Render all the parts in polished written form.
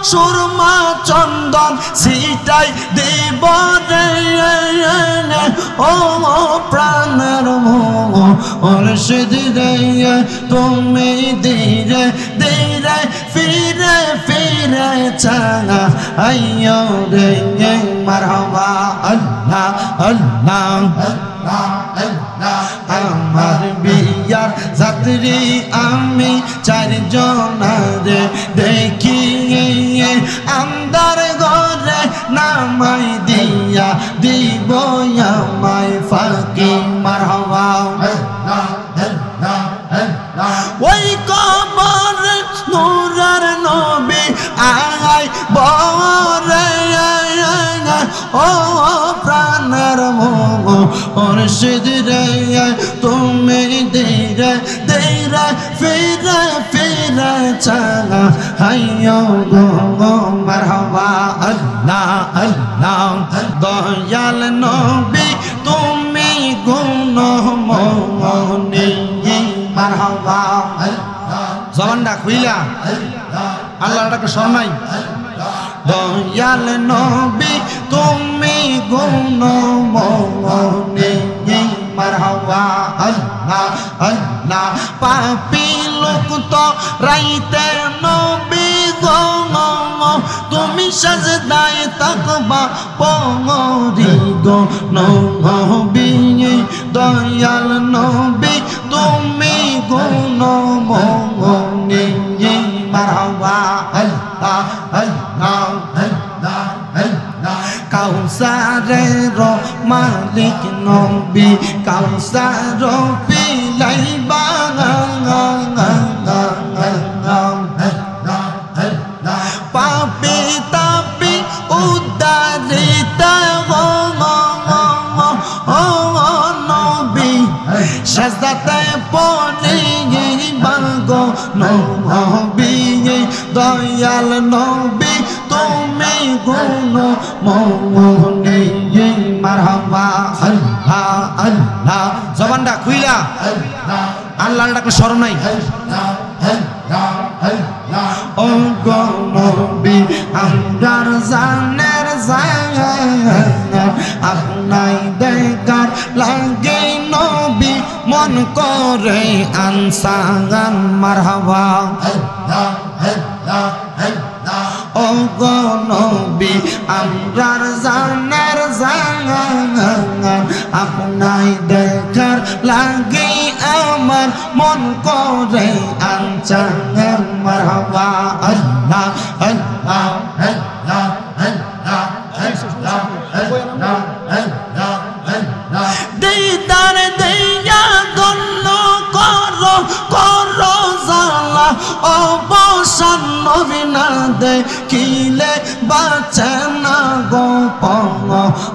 সুরমা চন্দন সিটাই দেব রে ও প্রাণের মুর্শিদ রে তুমি ধীরে ধীরে ফিরে ফিরে চাঙা আইয়ো রে মারহাবা আল্লাহ আল্লাহ আমার বিয়ার যাত্রী আমি চারজনারে দেখি আন্দার ঘরে নামাই দিয়া দিব আমায় ফাঁকি মারহাবা ওই কবর নূরের নবী আই বরে ও প্রাণের মুর্শিদ রে তুমি ধীরে ধীরে ফিরে ফিরে চালা হাইয়ো গো মারহাবা আল্লাহ আল্লাহ দয়াল নবী তুমি গুণমণি মারহাবা জবানটা খুইলা আল্লাহর ডাকে শরণ নাই দয়াল নবী তুমি গুণমণি মারহাবা আল্লাহ আল্লাহ পাপী লোক তো রাইতে নবী গো তুমি সাজদায় তাকবা পমরি গো নবী দয়াল নবী তুমি গুণমণি মারহাবা আল্লাহ আল্লাহ কাউসারের মালিক নবী কাউসার পিলাইবা পাপি তাপি উদ্ধারিত নবী সাজদাতে পড়িবা গো নবী দয়াল নবী তুমি গুণমণি মারহাবা আল্লাহ আল্লাহ জবানটা খুইলা আল্লাহর ডাকে শরণ নাই ও গো নবী আমরার জানের জান আপনাই দেখার লাগে নবী মন করে আনসাগান মারহাবা ও গো নবী আমরার জানের জান আপনাই দেখার লাগে আমার মন করে আনসাগান মারহাবা আল্লাহ আল্লাহ আল্লাহ দিদার দিয়া গণ্য করো করো জালা অবসান নবী না দেখিলে বাঁচে না গোপন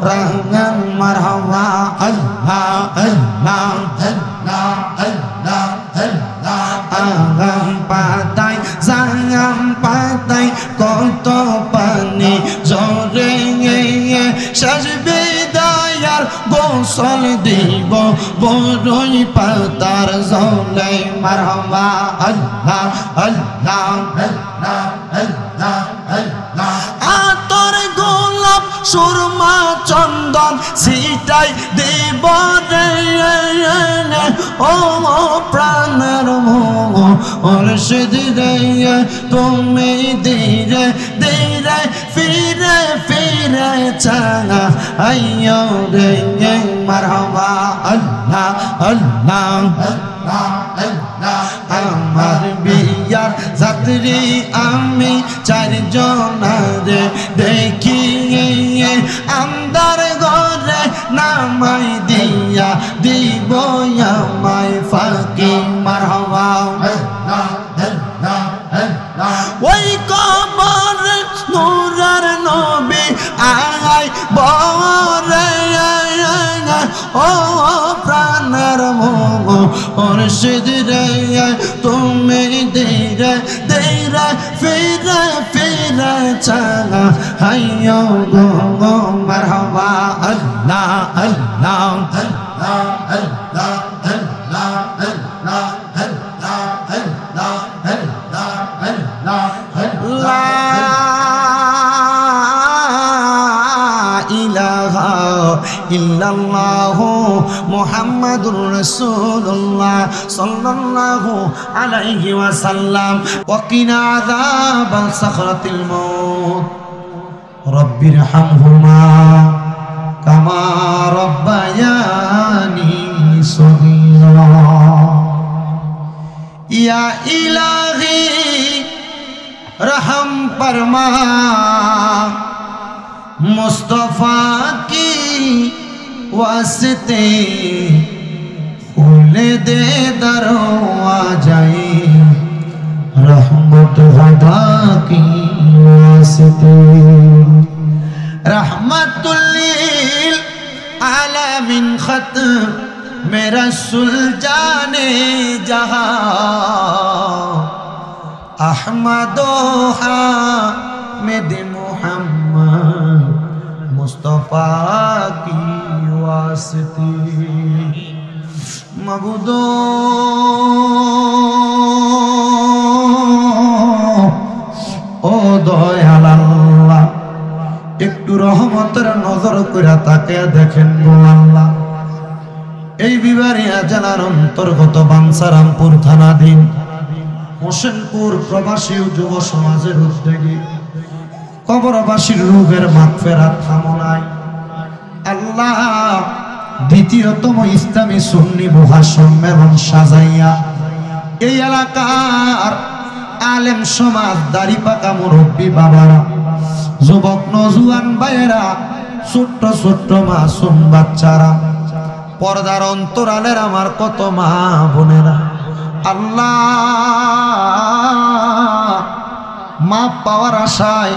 রাঙান মারহাবা আল্লাহ আল্লাহ আল্লাহ আল্লাহ আল্লাহ আগাম পাতায় জাগাম পাতায় কত পানি জরে সাজবে দয়ার গোসল দিব বড়ই পাতার জলে মারহাবা আল্লাহ আল্লাহ আল্লাহ আল্লাহ আল্লাহ আতর গোলাপ সুরমা চন্দন সিটাই দেব রে ও প্রাণের মুর্শিদ রে তুমি ধীরে ধীরে ফিরে ফিরে চাঙা আইয়ো রে মারহাবা আল্লাহ আল্লাহ আমার বিয়ার যাত্রী আমি চারজনারে দেখি আন্দার ঘরে নামাই দিয়া দিব আমায় ফাঁকি মারহাবা ওই কবর নূরের নবী আই বরে ও প্রাণের মুর্শিদ রে তুমি ধীরে ধীরে ফিরে ফিরে চালা হাইয়ো গো মারহাবা আল্লাহ আল্লাহ আল্লাহ আল্লাহ আল্লাহ আল্লাহ আল্লাহ আল্লাহ আল্লাহ আল্লাহ ইল্লাল্লাহু মুহাম্মাদুর রাসূলুল্লাহ সাল্লাল্লাহু আলাইহি ওয়াসাল্লাম ওয়া কিনা আযাবাল সাখরাতিল মাউত রব্বিরহামহুমা কামা রব্বায়ানি সগীরা। ইয়া ইলাহি रहम फरमा मुस्तफा की वास्ते खोले दे दरवाज़े रहमत खुदा की वास्ते रहमतुल लिल आलमीन खत मेरा सुलझाने जहां अहमदो हामिद मुहम्मद मुस्तफा की वास्ते मबूदो ओ दयाल আল্লাহ একটু রহমতের নজর করে তাকে দেখেন গো আল্লাহ। এই বিবারিয়া জেলার অন্তর্গত বাঞ্ছারামপুর থানাধীন হোসেনপুর প্রবাসী যুব সমাজের উদ্যোগে কবরবাসীর রূহের মাগফিরাত কামনায় আল্লাহ দ্বিতীয়তম ইসলামী সুন্নি মহাসম্মেলন সাজাইয়া এই এলাকার আলেম সমাজ, দাড়িপাকা মুরব্বী বাবারা, যুবক নজওয়ান ভাইয়েরা, ছোট্ট ছোট্ট মাসুম বাচ্চারা, পর্দার অন্তরালের আমার কত মা বোনেরা, আল্লাহ মাপ পাওয়ার আশায়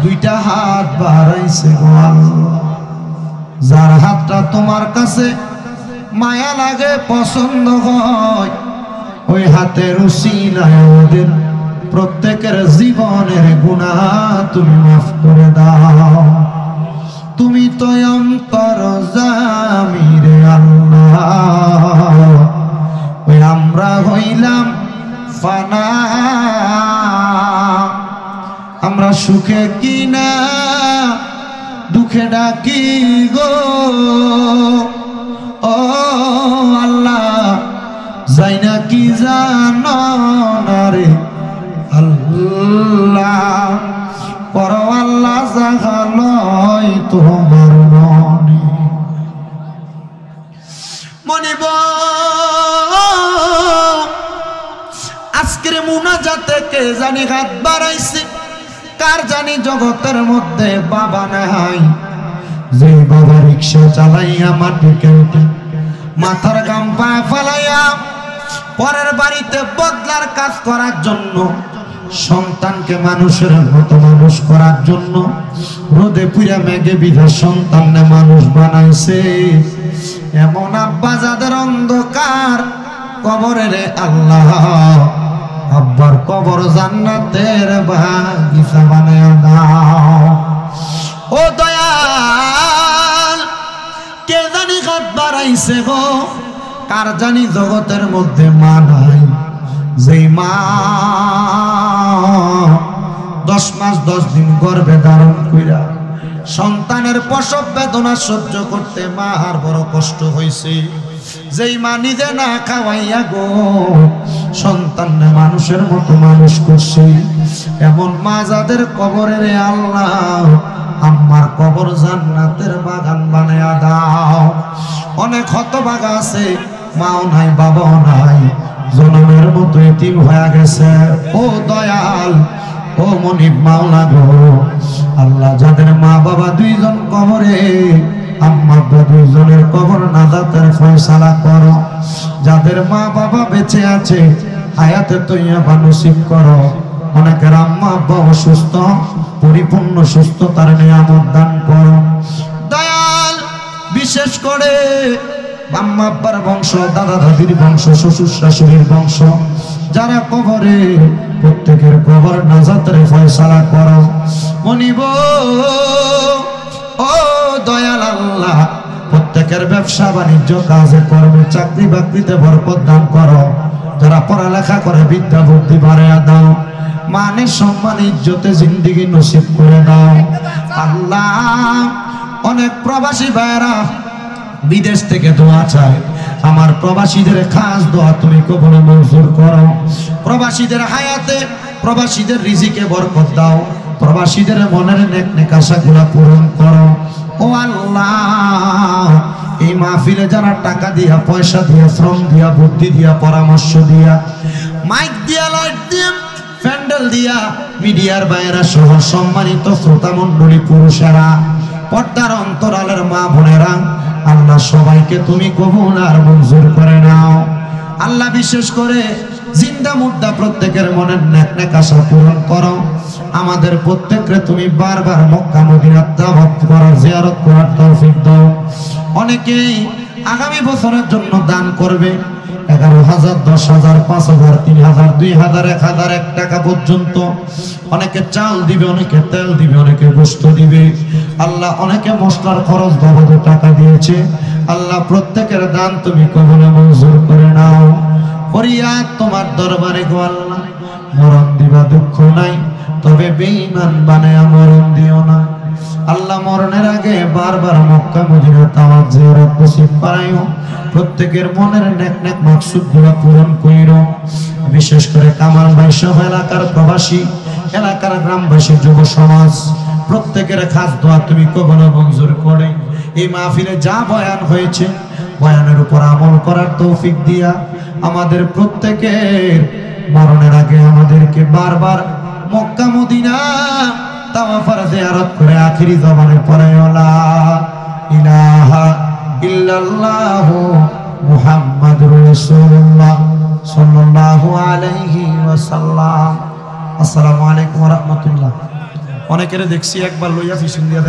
দুইটা হাত বাড়াইছে গো আল্লাহ। যার হাতটা তোমার কাছে মায়া লাগে, পছন্দ হয়, ওই হাতের উসিলায় ওদের প্রত্যেকের জীবনের গুনাহ তুমি মাফ করে দাও। তুমি তো অন্তর্যামী রে আল্লাহ, ওই আমরা হইলাম ফানা, আমরা সুখে কিনা দুঃখে ডাকি গো ও আল্লাহ, যাই না কি জানো না রে আল্লাহ, পর আল্লাহ জাগালয় তোমার মনে মনিব। আজকের মুনাজাতে কে জানি হাত বাড়াইছে, কার জানি জগতের মধ্যে বাবা নাই, যে বাবা রিক্সা চালাইয়া মাটি কেটে মাথার গাম পায়ে ফেলাইয়া পরের বাড়িতে বদলার কাজ করার জন্য, সন্তানকে মানুষের মতো মানুষ করার জন্য রোদে পুড়া মেঘে বিধা সন্তানকে মানুষ বানাইছে, এমন আব্বা যাদের অন্ধকার কবরে রে আল্লাহ, আব্বার কবর জান্নাতের বাগিচা বানায় দাও। ও দয়াল, কে জানি হাত বাড়াইছে গো, কার জানি জগতের মধ্যে মা নাই, যেই মা 10 মাস 10 দিন গর্ভে ধারণ কইরা সন্তানের প্রসব বেদনা সহ্য করতে মার বড় কষ্ট হয়েছে, যেই মা নিজে না খাওয়াইয়া গো সন্তানকে মানুষের মতো মানুষ করছে, এমন মা যাদের কবরে রে আল্লাহ, আমার কবর জান্নাতের বাগান বানায়া দাও। অনেক হতভাগা আছে, মাও নাই বাবাও নাই, জনমের মতো এতিম হয়ে গেছে। ও দয়াল, ও মনিব মাওলা গো আল্লাহ, যাদের মা বাবা দুইজন কবরে, আম্মা আব্বা দুইজনের কবর নাজাতের ফয়সালা করো। যাদের মা বাবা বেঁচে আছে, হায়াতে তৈয়বা নসিব করো। অনেকের আম্মা আব্বা অসুস্থ, পরিপূর্ণ সুস্থতার নিয়ামত দান করো দয়াল। বিশেষ করে আম্মা আব্বার বংশ, দাদা দাদির বংশ, শ্বশুর শাশুড়ির বংশ যারা কবরে, প্রত্যেকের কবর নাজাতের ফয়সালা করো। মনিব ও দয়াল আল্লাহ, প্রত্যেকের ব্যবসা বাণিজ্য কাজে কর্মে চাকরি বাকরিতে বরকত দান করো। যারা পড়ালেখা করে বিদ্যা বুদ্ধি বাড়াইয়া দাও, মানে সম্মান ইজ্জতে জিন্দেগি নসিব করে দাও। আল্লাহ অনেক প্রবাসী ভাইরা বিদেশ থেকে দোয়া চায়, আমার প্রবাসীদের খাস দোয়া তুমি কবুল মঞ্জুর করো। প্রবাসীদের হায়াতে, প্রবাসীদের রিজিকে বরকত দাও, প্রবাসীদের মনের নেক নেক আশাগুলো পূরণ করো। ও আল্লাহ, এই মাহফিলে যারা টাকা দিয়া, পয়সা দিয়া, শ্রম দিয়া, বুদ্ধি দিয়া, পরামর্শ দিয়া, মাইক দিয়া, লাইট দিয়া, প্যান্ডেল দিয়া, মিডিয়ার বাইরা সহ সম্মানিত শ্রোতা মণ্ডলী, পুরুষেরা, পর্দার অন্তরালের মা বোনেরা, আল্লাহ সবাইকে তুমি কবুল আর মঞ্জুর করে নাও। আল্লাহ বিশেষ করে জিন্দা মুর্দা প্রত্যেকের মনের নেক নেক আশা পূরণ করো। আমাদের প্রত্যেককে তুমি বারবার মক্কা মদিনা দাওয়াত করার, জিয়ারত করার তৌফিক দাও। অনেকেই আগামী বছরের জন্য দান করবে 11,000, 10,000, 5,000, 3,000, 2,000, 1,000, 1 টাকা পর্যন্ত। অনেকে চাল দিবে, অনেকে তেল দিবে, অনেকে গোশত দিবে। আল্লাহ অনেকে মশলার খরচ বাবদ টাকা দিয়েছে। আল্লাহ প্রত্যেকের দান তুমি কবুল মঞ্জুর করে নাও। ফরিয়াদ তোমার দরবারে গো আল্লাহ, মরণ দিবা দুঃখ নাই, তবে বেঈমান বানায়া মরণ দিও না। আল্লাহ মরণের আগে বারবার মক্কা মদিনা তাওয়াফ জিয়ারত নসিব করাইও। প্রত্যেকের মনের নেক নেক মাকসুদগুলো পূরণ কইরো। বিশেষ করে কামাল ভাই সহ এলাকার প্রবাসী, এলাকার গ্রামবাসী, যুব সমাজ, প্রত্যেকের খাস দোয়া তুমি কবুল মঞ্জুর করে। এই মাহফিলে যা বয়ান হয়েছে, বয়ানের উপর আমল করার তৌফিক দিয়া আমাদের প্রত্যেকের মরণের আগে আমাদেরকে বারবার মক্কা মদিনা তাওয়াফের জিয়ারত করে আখিরি জবানে পড়ে লা ইলাহা ইল্লাল্লাহু মুহাম্মাদুর রাসূলুল্লাহ সাল্লাল্লাহু আলাইহি ওয়াসাল্লাম। আসসালামু আলাইকুম ওয়া রাহমাতুল্লাহ। অনেকের দেখছি একবার লইয়া ফিসুন দিয়া